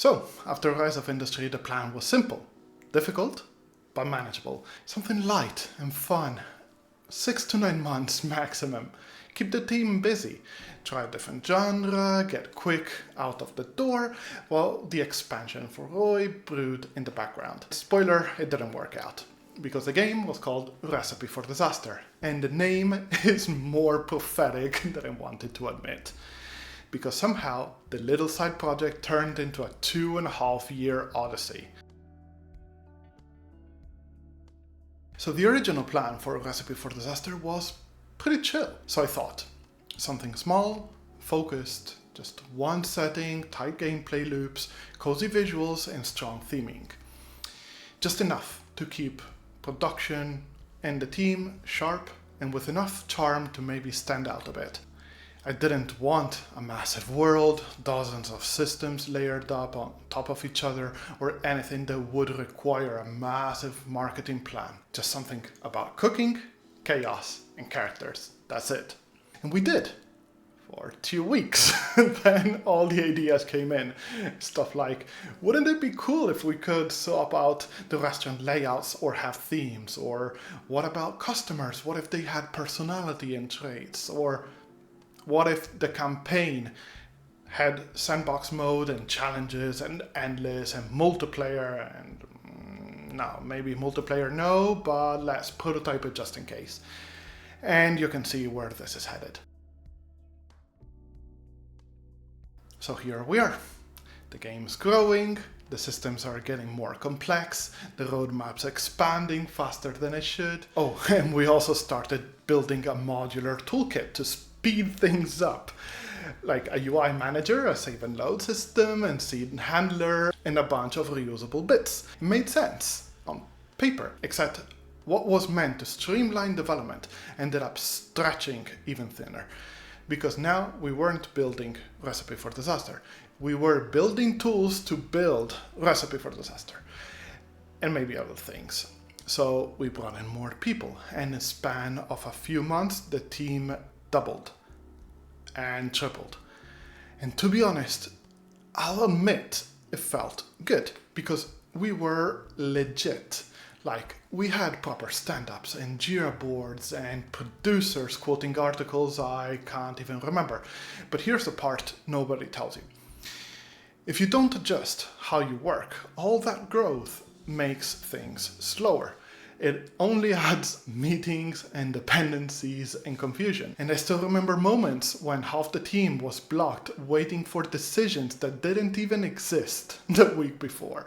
So, after Rise of Industry, the plan was simple. Difficult, but manageable. Something light and fun. 6 to 9 months maximum. Keep the team busy. Try a different genre, get quick out of the door, while the expansion for Roy brewed in the background. Spoiler, it didn't work out, because the game was called Recipe for Disaster, and the name is more prophetic than I wanted to admit. Because somehow, the little side project turned into a 2.5-year odyssey. So the original plan for Recipe for Disaster was pretty chill. So I thought, something small, focused, just one setting, tight gameplay loops, cozy visuals, and strong theming. Just enough to keep production and the team sharp and with enough charm to maybe stand out a bit. I didn't want a massive world, dozens of systems layered up on top of each other, or anything that would require a massive marketing plan. Just something about cooking, chaos, and characters. That's it. And we did. For 2 weeks. Then all the ideas came in. Stuff like, wouldn't it be cool if we could swap out the restaurant layouts or have themes? Or what about customers? What if they had personality and traits? Or what if the campaign had sandbox mode and challenges and endless and multiplayer and no, maybe multiplayer no, but let's prototype it just in case. And you can see where this is headed. So here we are. The game's growing, the systems are getting more complex, the roadmap's expanding faster than it should. Oh, and we also started building a modular toolkit to speed things up, like a UI manager, a save and load system, and seed handler, and a bunch of reusable bits. It made sense on paper, except what was meant to streamline development ended up stretching even thinner. Because now we weren't building Recipe for Disaster. We were building tools to build Recipe for Disaster. And maybe other things. So we brought in more people, and in a span of a few months, the team doubled and tripled. And to be honest, I'll admit it felt good because we were legit. Like, we had proper stand-ups and Jira boards and producers quoting articles I can't even remember. But here's the part nobody tells you. If you don't adjust how you work, all that growth makes things slower. It only adds meetings and dependencies and confusion. And I still remember moments when half the team was blocked waiting for decisions that didn't even exist the week before.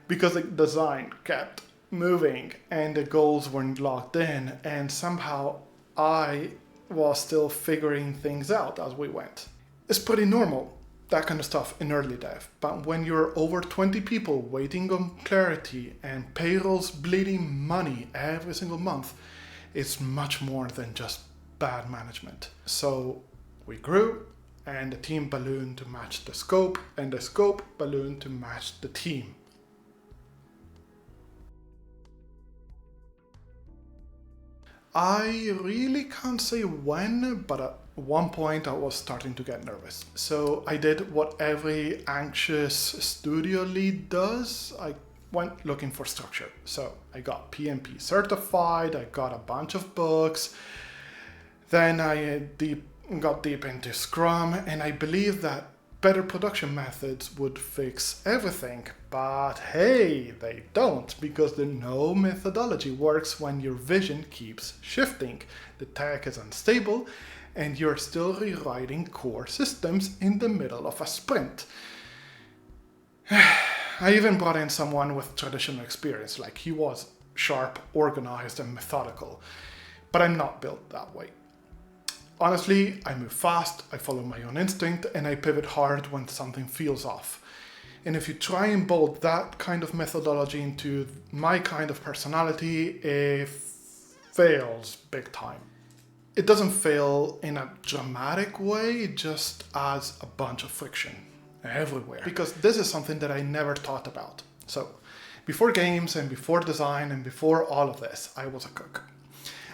Because the design kept moving and the goals weren't locked in, and somehow I was still figuring things out as we went. It's pretty normal, that kind of stuff in early dev, but when you're over 20 people waiting on clarity and payrolls bleeding money every single month, it's much more than just bad management. So we grew, and the team ballooned to match the scope, and the scope ballooned to match the team. I really can't say when, but at one point I was starting to get nervous. So I did what every anxious studio lead does. I went looking for structure. So I got PMP certified, I got a bunch of books, then I got deep into Scrum, and I believed that better production methods would fix everything, but hey, they don't, because the no methodology works when your vision keeps shifting, the tech is unstable, and you're still rewriting core systems in the middle of a sprint. I even brought in someone with traditional experience, like he was sharp, organized, and methodical, but I'm not built that way. Honestly, I move fast, I follow my own instinct, and I pivot hard when something feels off. And if you try and bolt that kind of methodology into my kind of personality, it fails big time. It doesn't fail in a dramatic way, it just adds a bunch of friction everywhere. Because this is something that I never thought about. So, before games and before design and before all of this, I was a cook.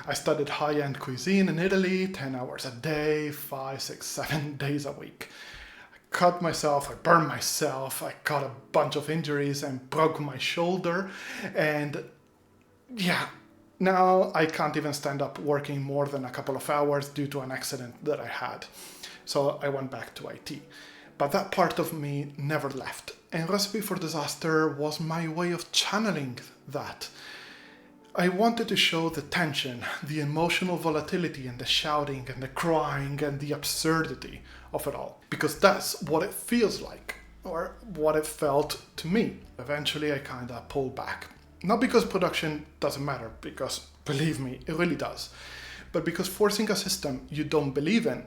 I studied high-end cuisine in Italy, 10 hours a day, 5, 6, 7 days a week. I cut myself, I burned myself, I got a bunch of injuries and broke my shoulder. And yeah, now I can't even stand up working more than a couple of hours due to an accident that I had. So I went back to IT. But that part of me never left. And Recipe for Disaster was my way of channeling that. I wanted to show the tension, the emotional volatility and the shouting and the crying and the absurdity of it all. Because that's what it feels like, or what it felt to me. Eventually I kinda pulled back. Not because production doesn't matter, because believe me, it really does. But because forcing a system you don't believe in,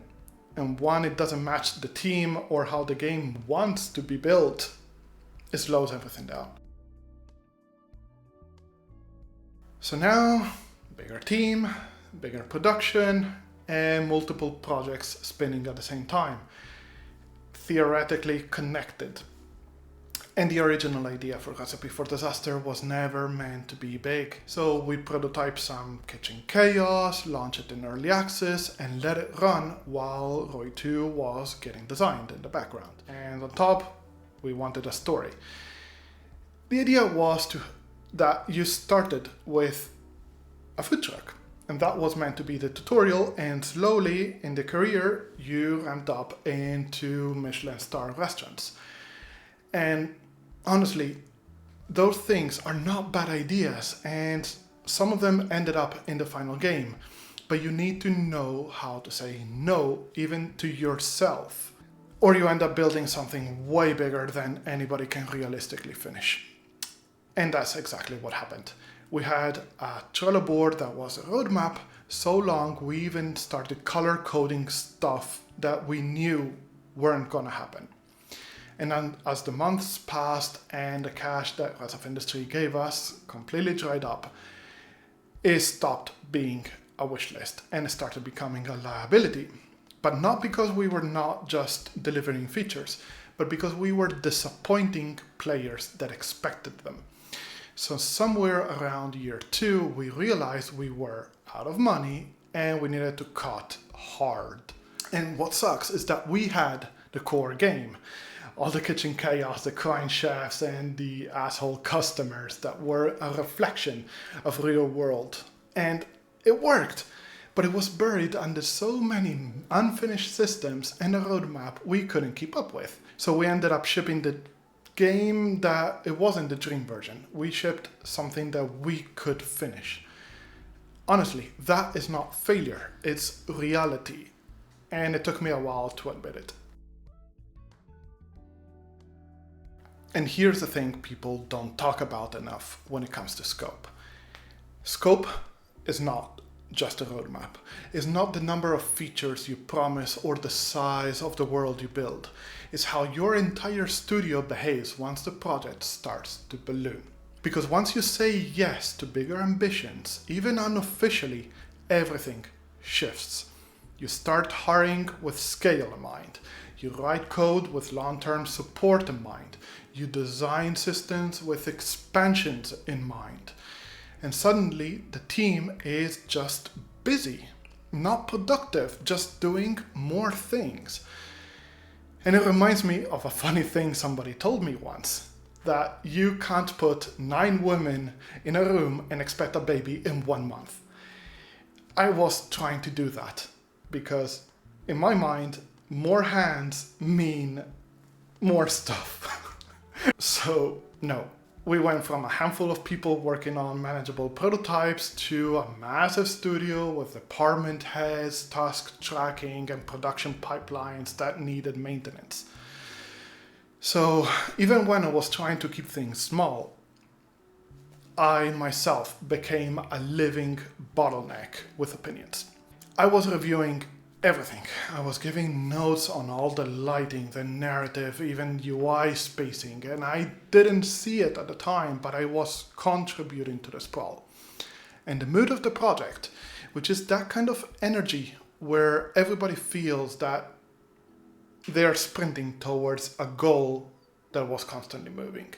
and one it doesn't match the team or how the game wants to be built, it slows everything down. So now, bigger team, bigger production, and multiple projects spinning at the same time, theoretically connected. And the original idea for Recipe for Disaster was never meant to be big. So we prototyped some kitchen chaos, launched it in early access, and let it run while Roy 2 was getting designed in the background. And on top, we wanted a story. The idea was that you started with a food truck, and that was meant to be the tutorial, and slowly in the career you ramped up into Michelin star restaurants. And honestly, those things are not bad ideas, and some of them ended up in the final game, but you need to know how to say no even to yourself, or you end up building something way bigger than anybody can realistically finish. And that's exactly what happened. We had a Trello board that was a roadmap so long we even started color coding stuff that we knew weren't gonna happen. And then as the months passed and the cash that Rest of Industry gave us completely dried up, it stopped being a wish list and it started becoming a liability. But not because we were not just delivering features, but because we were disappointing players that expected them. So somewhere around year 2, we realized we were out of money and we needed to cut hard. And what sucks is that we had the core game. All the kitchen chaos, the crying chefs, and the asshole customers that were a reflection of real world. And it worked, but it was buried under so many unfinished systems and a roadmap we couldn't keep up with. So we ended up shipping the game that it wasn't the dream version. We shipped something that we could finish. Honestly, that is not failure, it's reality. And it took me a while to admit it. And here's the thing people don't talk about enough when it comes to scope. Scope is not just a roadmap. It's not the number of features you promise or the size of the world you build. It's how your entire studio behaves once the project starts to balloon. Because once you say yes to bigger ambitions, even unofficially, everything shifts. You start hiring with scale in mind. You write code with long-term support in mind. You design systems with expansions in mind. And suddenly the team is just busy, not productive, just doing more things. And it reminds me of a funny thing somebody told me once, that you can't put 9 women in a room and expect a baby in 1 month. I was trying to do that because in my mind, more hands mean more stuff. So no, we went from a handful of people working on manageable prototypes to a massive studio with department heads, task tracking, and production pipelines that needed maintenance. So even when I was trying to keep things small, I myself became a living bottleneck with opinions. I was reviewing everything. I was giving notes on all the lighting, the narrative, even UI spacing, and I didn't see it at the time, but I was contributing to the sprawl. And the mood of the project, which is that kind of energy where everybody feels that they are sprinting towards a goal that was constantly moving.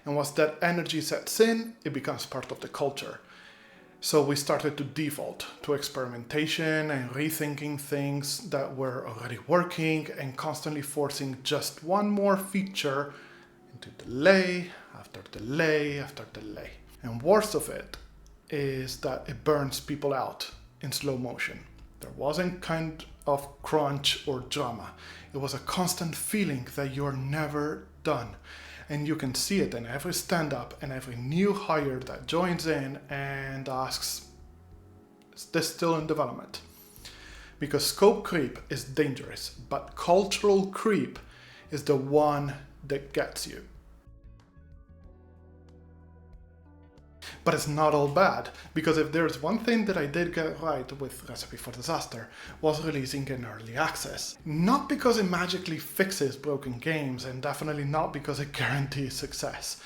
And once that energy sets in, it becomes part of the culture. So we started to default to experimentation and rethinking things that were already working and constantly forcing just one more feature into delay after delay after delay. And worst of it is that it burns people out in slow motion. There wasn't kind of crunch or drama. It was a constant feeling that you're never done. And you can see it in every stand-up and every new hire that joins in and asks, is this still in development? Because scope creep is dangerous, but cultural creep is the one that gets you. But it's not all bad, because if there's one thing that I did get right with Recipe for Disaster was releasing in early access. Not because it magically fixes broken games, and definitely not because it guarantees success,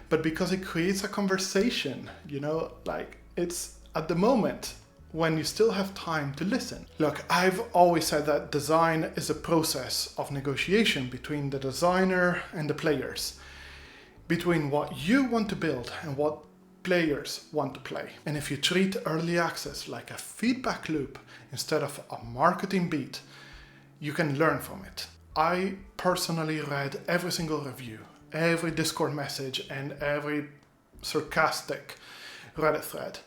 but because it creates a conversation, it's at the moment when you still have time to listen. Look, I've always said that design is a process of negotiation between the designer and the players, between what you want to build and what players want to play. And if you treat early access like a feedback loop instead of a marketing beat, you can learn from it. I personally read every single review, every Discord message, and every sarcastic Reddit thread.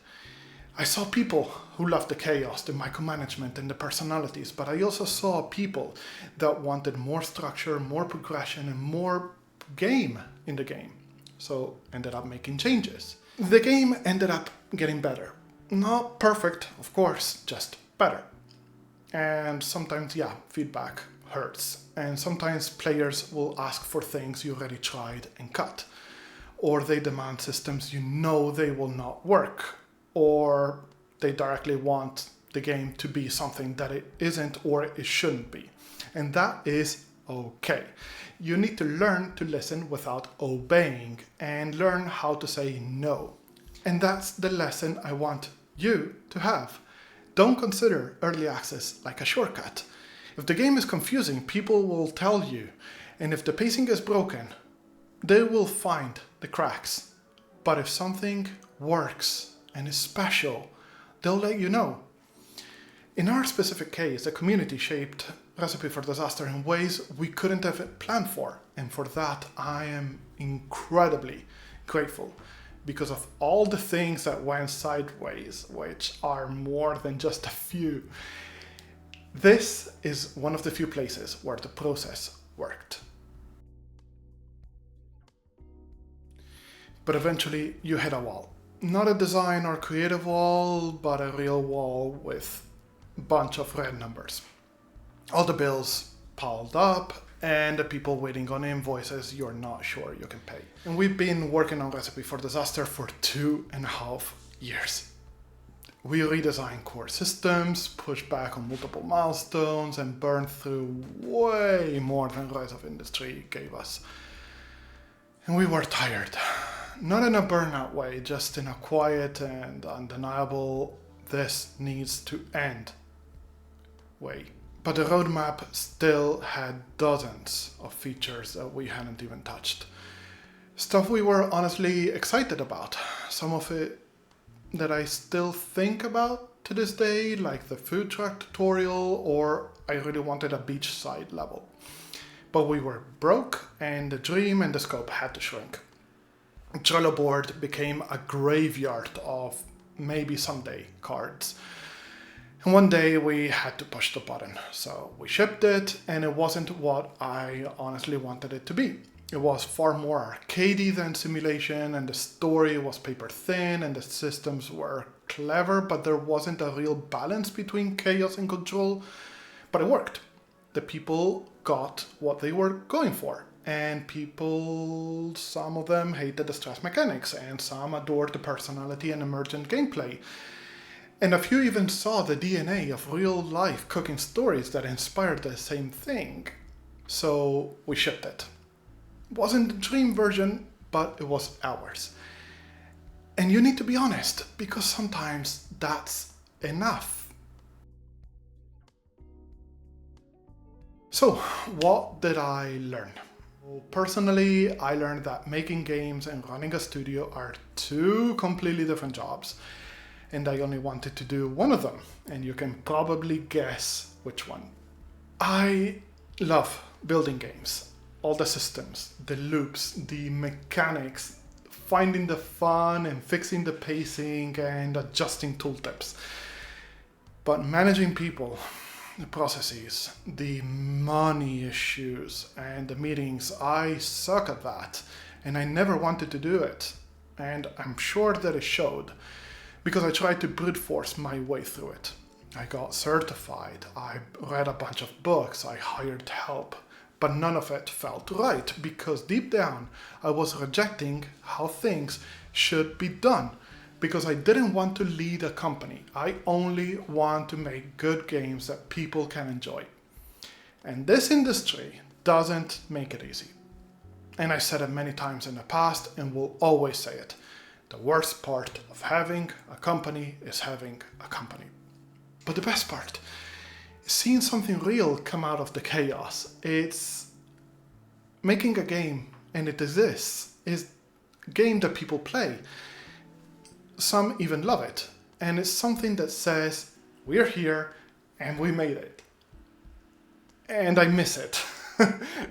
I saw people who loved the chaos, the micromanagement, and the personalities, but I also saw people that wanted more structure, more progression, and more game in the game. So ended up making changes. The game ended up getting better. Not perfect, of course, just better. And sometimes, feedback hurts. And sometimes players will ask for things you already tried and cut. Or they demand systems you know they will not work. Or they directly want the game to be something that it isn't or it shouldn't be. And that is okay. You need to learn to listen without obeying and learn how to say no. And that's the lesson I want you to have. Don't consider early access like a shortcut. If the game is confusing, people will tell you. And if the pacing is broken, they will find the cracks. But if something works and is special, they'll let you know. In our specific case, the community shaped Recipe for Disaster in ways we couldn't have planned for. And for that, I am incredibly grateful because of all the things that went sideways, which are more than just a few. This is one of the few places where the process worked. But eventually you hit a wall. Not a design or creative wall, but a real wall with a bunch of red numbers. All the bills piled up and the people waiting on invoices you're not sure you can pay. And we've been working on Recipe for Disaster for 2.5 years. We redesigned core systems, pushed back on multiple milestones, and burned through way more than the rest of industry gave us. And we were tired. Not in a burnout way, just in a quiet and undeniable, this needs to end way. But the roadmap still had dozens of features that we hadn't even touched. Stuff we were honestly excited about. Some of it that I still think about to this day, like the food truck tutorial, or I really wanted a beachside level. But we were broke, and the dream and the scope had to shrink. Trello board became a graveyard of maybe someday cards. And one day we had to push the button. So we shipped it, and it wasn't what I honestly wanted it to be. It was far more arcadey than simulation, and the story was paper thin, and the systems were clever, but there wasn't a real balance between chaos and control. But it worked. The people got what they were going for. And people, some of them hated the stress mechanics, and some adored the personality and emergent gameplay. And a few even saw the DNA of real-life cooking stories that inspired the same thing. So we shipped it. It wasn't the dream version, but it was ours. And you need to be honest, because sometimes that's enough. So, what did I learn? Personally, I learned that making games and running a studio are two completely different jobs. and I only wanted to do one of them, and you can probably guess which one. I love building games, all the systems, the loops, the mechanics, finding the fun and fixing the pacing and adjusting tooltips. But managing people, the processes, the money issues and the meetings, I suck at that, and I never wanted to do it. And I'm sure that it showed, because I tried to brute force my way through it. I got certified, I read a bunch of books, I hired help, but none of it felt right, because deep down I was rejecting how things should be done, because I didn't want to lead a company. I only want to make good games that people can enjoy. And this industry doesn't make it easy. And I said it many times in the past and will always say it. The worst part of having a company is having a company. But the best part is seeing something real come out of the chaos. It's making a game, and it exists. It's a game that people play. Some even love it. And it's something that says, we're here and we made it. And I miss it.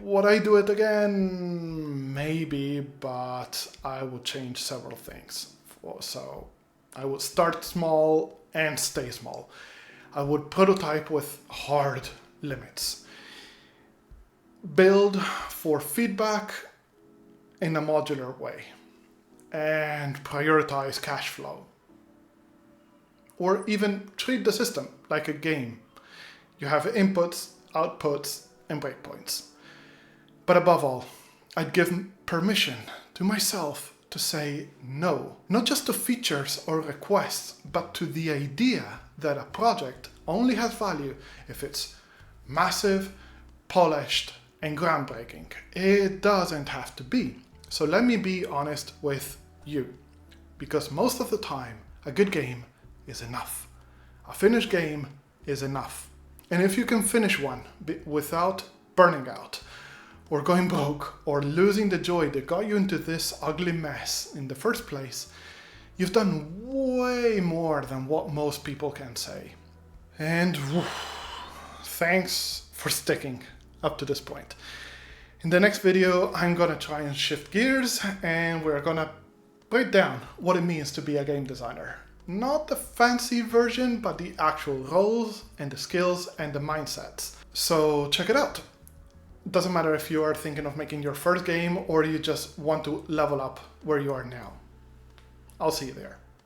Would I do it again? Maybe, but I would change several things. So I would start small and stay small. I would prototype with hard limits. Build for feedback in a modular way. And prioritize cash flow. Or even treat the system like a game. You have inputs, outputs, and breakpoints. But above all, I'd give permission to myself to say no, not just to features or requests, but to the idea that a project only has value if it's massive, polished, and groundbreaking. It doesn't have to be. So let me be honest with you, because most of the time, a good game is enough. A finished game is enough. And if you can finish one without burning out, or going broke, or losing the joy that got you into this ugly mess in the first place, you've done way more than what most people can say. And thanks for sticking up to this point. In the next video, I'm gonna try and shift gears, and we're gonna break down what it means to be a game designer. Not the fancy version, but the actual roles and the skills and the mindsets. So check it out. Doesn't matter if you are thinking of making your first game or you just want to level up where you are now. I'll see you there.